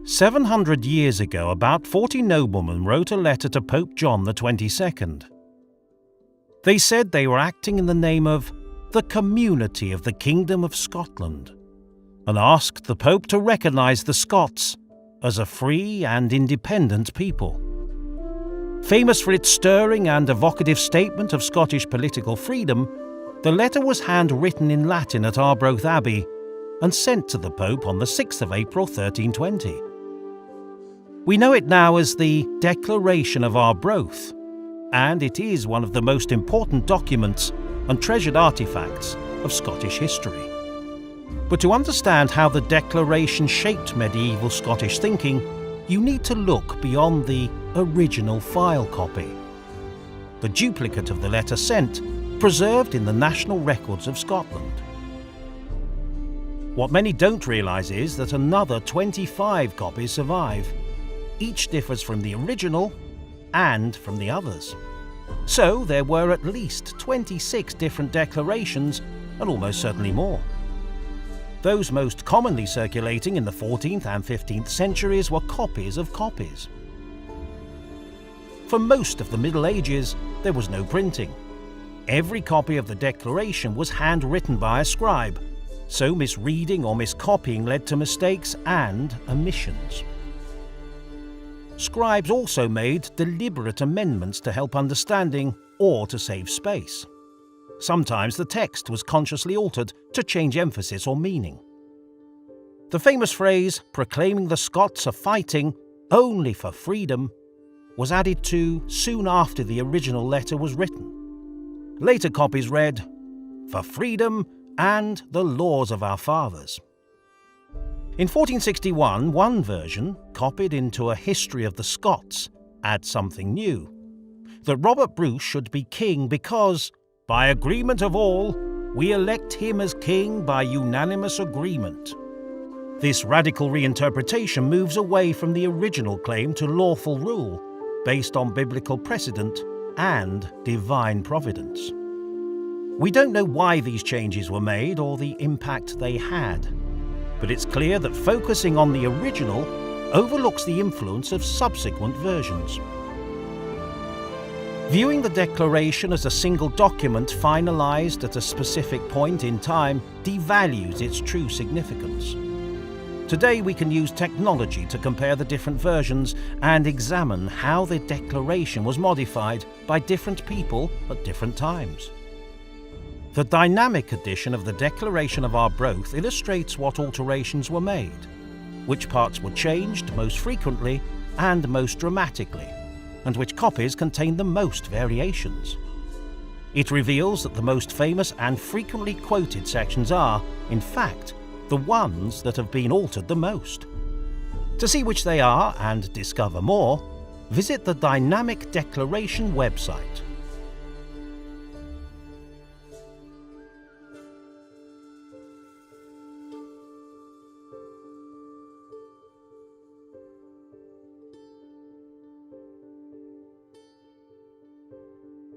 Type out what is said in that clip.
700 years ago, about 40 noblemen wrote a letter to Pope John the 22nd. They said they were acting in the name of the community of the Kingdom of Scotland and asked the Pope to recognise the Scots as a free and independent people. Famous for its stirring and evocative statement of Scottish political freedom, the letter was handwritten in Latin at Arbroath Abbey and sent to the Pope on the 6th of April 1320. We know it now as the Declaration of Arbroath, and it is one of the most important documents and treasured artefacts of Scottish history. But to understand how the Declaration shaped medieval Scottish thinking, you need to look beyond the original file copy. The duplicate of the letter sent, preserved in the National Records of Scotland. What many don't realise is that another 25 copies survive. Each differs from the original and from the others. So there were at least 26 different declarations, and almost certainly more. Those most commonly circulating in the 14th and 15th centuries were copies of copies. For most of the Middle Ages, there was no printing. Every copy of the Declaration was handwritten by a scribe, so misreading or miscopying led to mistakes and omissions. Scribes also made deliberate amendments to help understanding or to save space. Sometimes the text was consciously altered to change emphasis or meaning. The famous phrase, proclaiming the Scots are fighting only for freedom, was added to soon after the original letter was written. Later copies read, for freedom and the laws of our fathers. In 1461, one version, copied into a history of the Scots, adds something new: that Robert Bruce should be king because, by agreement of all, we elect him as king by unanimous agreement. This radical reinterpretation moves away from the original claim to lawful rule, based on biblical precedent and divine providence. We don't know why these changes were made or the impact they had, but it's clear that focusing on the original overlooks the influence of subsequent versions. Viewing the Declaration as a single document finalised at a specific point in time devalues its true significance. Today we can use technology to compare the different versions and examine how the Declaration was modified by different people at different times. The dynamic edition of the Declaration of Arbroath illustrates what alterations were made, which parts were changed most frequently and most dramatically, and which copies contained the most variations. It reveals that the most famous and frequently quoted sections are, in fact, the ones that have been altered the most. To see which they are and discover more, visit the Dynamic Declaration website.